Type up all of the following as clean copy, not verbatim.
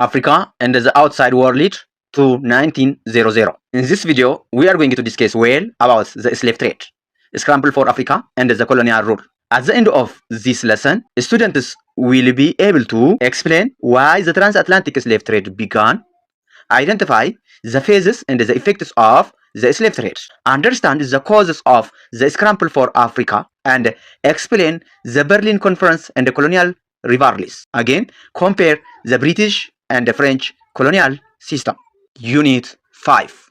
Africa and the outside world to 1900. In this video, we are going to discuss well about the slave trade, scramble for Africa and the colonial rule. At the end of this lesson, students will be able to explain why the transatlantic slave trade began, identify the phases and the effects of the slave trade, understand the causes of the scramble for Africa, and explain the Berlin Conference and the colonial rivalries. Again, compare the British and the French colonial system. Unit 5,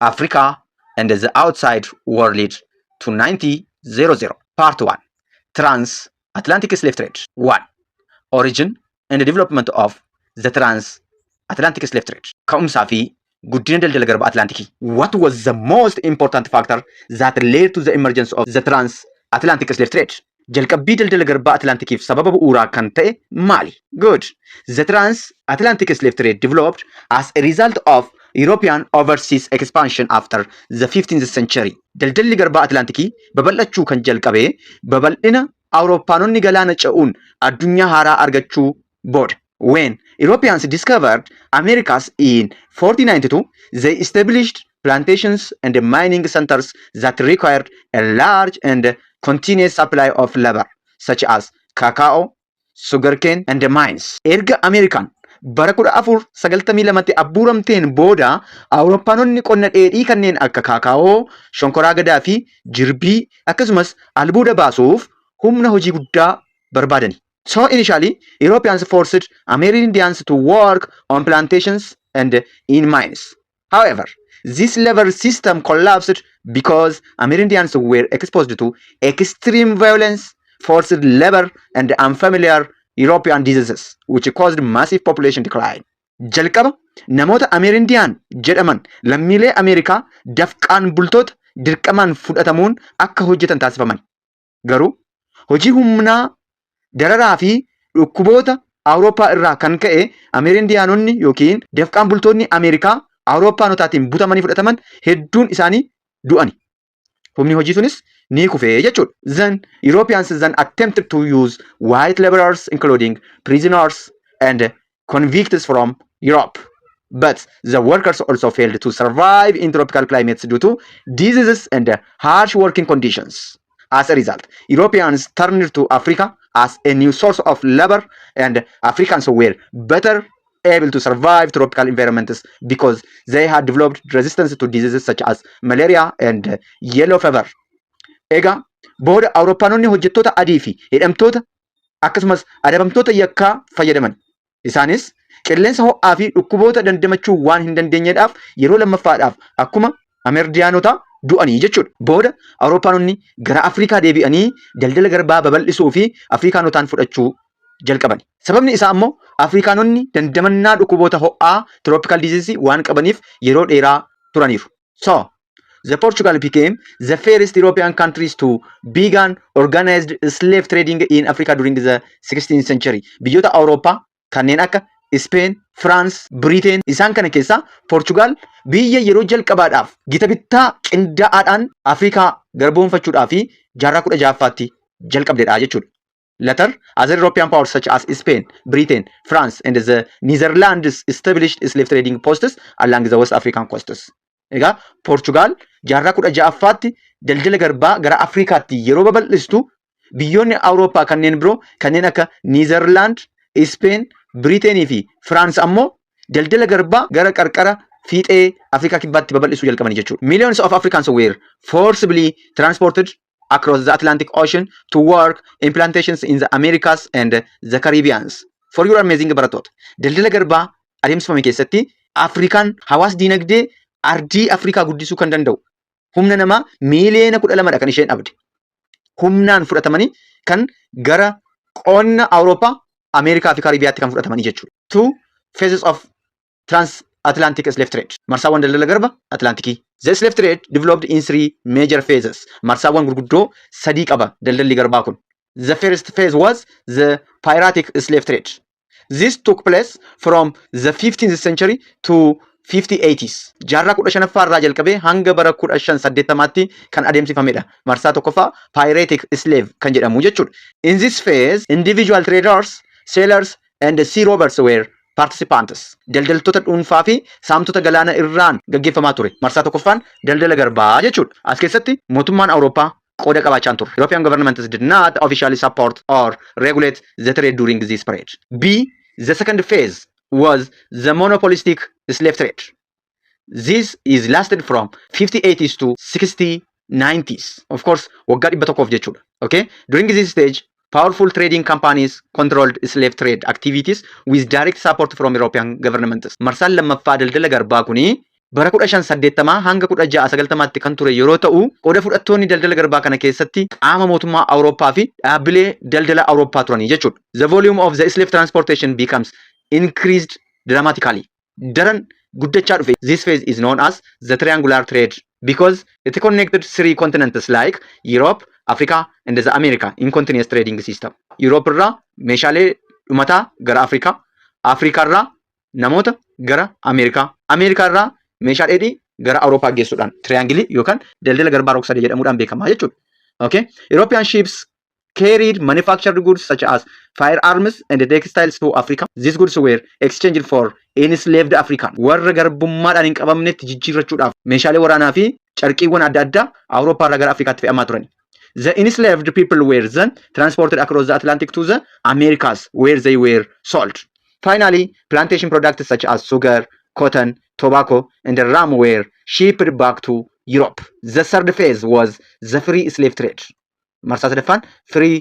Africa and the outside world to 1900. Part 1, Transatlantic slave trade. 1. Origin and development of the transatlantic slave trade. Ka'umsaa fi guddina daldala garba Atlantikii. What was the most important factor that led to the emergence of the transatlantic slave trade? Jalqabbii daldala garba Atlantikiif sababa bu'uuraa kan ta'e maali? Good. The transatlantic slave trade developed as a result of European overseas expansion after the 15th century. Daldalli garba Atlantikii babal'achuu kan jalqabe babal'ina Awurooppaanonni galaana ce'uun addunyaa haaraa argachuu booda. When Europeans discovered Americas in 1492, they established plantations and mining centers that required a large and continuous supply of labor, such as cacao, sugarcane, and mines. Erga American bara 1492tti abbuuramteen booda Awurooppaanonni qonna dheedhii kanneen akka cacao, shonkoraa gadaa fi jirbii akkasumas albuuda baasuuf humna hojii guddaa barbaadani. So initially, Europeans forced Americans to work on plantations and in mines. However, this labor system collapsed because Americans were exposed to extreme violence, forced labor, and unfamiliar European diseases, which caused massive population decline. Jalqaba namoota American jedhaman lammiilee Ameerikaa dafqaan bultoota dirqamaan fudhatamuun akka hojjetan taasifaman. Garuu hojii humnaa dararaa fi dhukkuboota Awurooppaa irraa kan ka'e Ameerindiyaanonni yookiin dafqaan bultoonni Ameerikaa Awurooppaanotaatiin butamanii fudhataman hedduun isaanii du'ani. Humni hojii sunis ni kufee jechuudha. Then Europeans then attempted to use white laborers including prisoners and convicts from Europe. But the workers also failed to survive in tropical climates due to diseases and harsh working conditions. As a result, Europeans turned to Africa as a new source of labor, and Africans were better able to survive tropical environments because they had developed resistance to diseases such as malaria and yellow fever. Egaa booda Awurooppaanonni hojjettoota adii fi hidhamtoota akkasumas adabamtoota yakkaa fayyadaman. Isaanis qilleensa ho'aa fi dhukkuboota dandamachuu waan hin dandeenyeedhaaf yeroo lammaffaadhaaf akkuma Ameerindiyaanota du'anii jechuudha. Booda Awurooppaanonni gara Afrikaa deebi'anii daldala garbaa babal'isuu fi Afrikaanotaan fudhachuu jalqaban. Sababni isaa ammoo Afrikaanonni dandamannaa dhukkuboota ho'aa tropical disease waan qabaniif yeroo dheeraa turaniiru. So, the Portugal became the first European countries to begin organized slave trading in Africa during the 16th century. Biyyoota Awurooppaa kanneen akka Spain, France, Britain isaan kana keessa Portugal biyya yeroo jalqabaadhaaf gita bittaa qindaa'aadhaan Afrikaa garboomfachuudhaa fi jaarraa 16ffaatti jalqabdeedha jechuudha. Later, other European powers such as Spain, Britain, France, and the Netherlands established slave trading posts along the West African coasts. Egaa Portugal jaarraa 16ffaatti daldala garbaa gara Afrikaatti yeroo babal'istu biyyoonni Awurooppaa kanneen biroo kanneen akka Netherlands, Spain, Britain fi France ammoo daldala garbaa gara qarqara fiixee Afrikaa kibbaatti babal'isuu jalqabanii jechuudha. Millions of Africans were forcibly transported across the Atlantic Ocean to work in plantations in the Americas and the Caribbean. For your amazing barattoota, daldala garbaa adeemsifame keessatti Afrikaan hawaas diinagdee ardii Afrikaa guddisuu kan danda'u. Humna namaa miiliyoona 12dha kan isheen dhabde. Humnaan fudhatamanii kan gara qonna Awurooppaa, Ameerikaa fi Karibiyaatti kan fudhatamanii jechuudha. Two phases of transatlantic slave trade. Marsaawwan daldala garba Atlantikii. The slave trade developed in 3 major phases. Marsaawwan gurguddoo sadii qaba daldalli garbaa kun. The first phase was the piratic slave trade. This took place from the 15th century to 5080s. Jaarraa 15ffaa irraa jalqabee hanga bara 1580tti kan adeemsifamedha. Marsaa tokkoffaa piratic slave kan jedhamu jechuudha. In this phase, individual traders, sailors, and sea robbers were participants. Daldaltoota dhuunfaa fi saamtota galaana irraan gaggeeffamaa ture. Marsaa tokkoffaan daldala garbaa jechuudha. As keessatti mootummaan Awurooppaa qooda qabaachaa ture. European governments did not officially support or regulate the trade during this period. B. The second phase was the monopolistic slave trade. This is lasted from 5080s to 6090s. Of course, waggaa dhibba tokkoof jechuudha. Okay? During this stage, powerful trading companies controlled slave trade activities with direct support from European governments. Marsaan lammaffaa daldala garbaa kuni bara 1580 hanga 1690tti kan ture yeroo ta'u, qooda fudhattoonni daldala garbaa kana keessatti qaama mootummaa Awurooppaa fi dhaabbilee daldala Awurooppaa turanii jechuudha. The volume of the slave transportation becomes increased dramatically. Daran guddachaa dhufe. This phase is known as the triangular trade because it connected three continents like Europe, Africa and the America in continuous trading system. Europe irraa meeshaalee dhumataa gara Afrikaa, Afrikaa irraa namoota gara Ameerikaa, Ameerikaa irraa meeshaalee dheedhii gara Awurooppaa geessuudhaan triangle yookaan daldala garbaa rog-sadee jedhamuudhaan beekama jechuudha. Okay? European ships carried manufactured goods such as firearms and textiles to Africa. These goods were exchanged for enslaved African. Warra garbummaadhaan hin qabamnetti jijjiirrachuudhaaf meeshaalee waraanaa fi carqiiwwan adda addaa Awurooppaa irraa gara Afrikaatti fe'amaa turani. The enslaved people were then transported across the Atlantic to the Americas where they were sold. Finally, plantation products such as sugar, cotton, tobacco and rum were shipped back to Europe. The third phase was the free slave trade. Marsaa sadaffaan free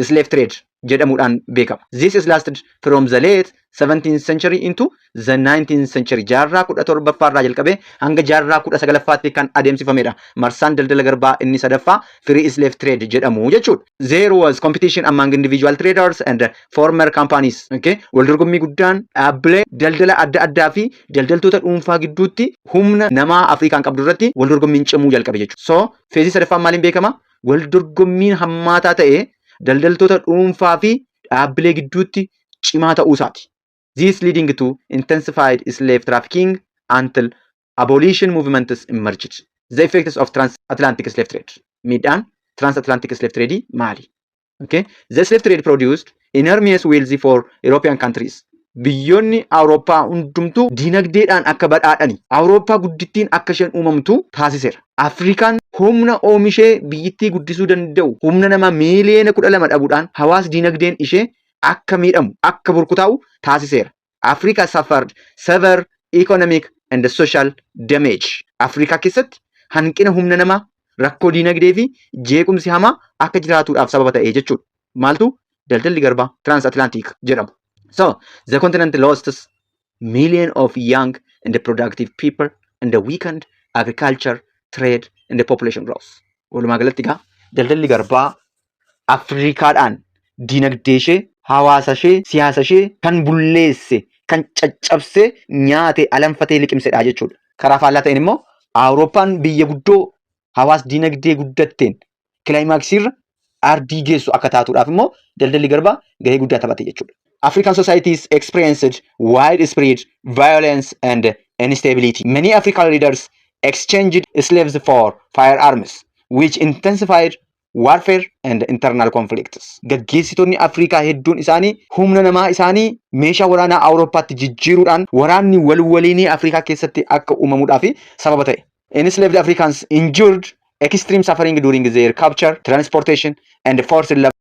slave trade jedhamuudhaan beekama. This is lasted from the late 17th century into the 19th century. Jaarraa 17ffaa irraa jalqabee hanga jaarraa 19ffaatti kan adeemsifamedha. Marsaan daldala garbaa inni sadaffaa free slave trade jedhamu jechuudha. There was competition among individual traders and former companies. Okay? Waldorgommii guddaan dhaabbilee daldala adda addaa fi daldaltoota dhuunfaa gidduutti humna namaa Afrikaan qabdu irratti waldorgommiin cimuu jalqabe jechuudha. So, feezii sadaffaan maaliin beekama? Waldorgommiin hammaataa ta'e daldaltoota dhuunfaa fi dhaabbilee gidduutti cimaa ta'uu isaati. This leading to intensified slave trafficking until abolition movements emerged. The effects of transatlantic slave trade. Miidhaan transatlantic slave trade maali? Okay? The slave trade produced enormous wealth for European countries. Biyyoonni Awurooppaa hundumtuu dinagdeedhaan akka badhaadhani. Awurooppaa guddittiin akka isheen uumamtu taasiseera. Afrikaan humna oomishee biyyittii guddisuu danda'u humna nama miiliyoona 12 dhabuudhaan hawaas dinagdeen ishee akka miidhamu akka burkutaa'u taasiseera. Africa suffered severe economic and social damage. Afrikaa keessatti hanqina humna namaa, rakkoo dinagdee fi jeequmsi hamaa akka jiraatuudhaaf sababa ta'e jechuudha. Maaltu daldalli garbaa transatlantic jedhamu. So, the continent lost millions of young and productive people and weakened agriculture, trade and population growth. Walumaa galatti egaa daldalli garbaa Afrikaadhaan dinagdee ishee, hawaasa ishee, siyaasa ishee kan bulleesse, kan caccabse, nyaate, alanfatee liqimsedha jechuudha. Karaa faallaa ta'een immoo Awurooppaan biyya guddoo hawaas dinagdee guddatteen kilaayimaksiirra ardii geessu akka taatuudhaaf immoo daldalli garbaa gahee guddaa taphate jechuudha. African societies experienced widespread violence and instability. Many African leaders exchanged slaves for firearms, which intensified warfare and internal conflicts. Gaggeessitoonni Afrikaa hedduun isaanii humna namaa isaanii meeshaa waraanaa Awurooppaatti jijjiiruudhaan waraanni waliinii Afrikaa keessatti akka uumamuudhaaf sababa ta'e. Enslaved Africans endured extreme suffering during their capture, transportation and forced labor.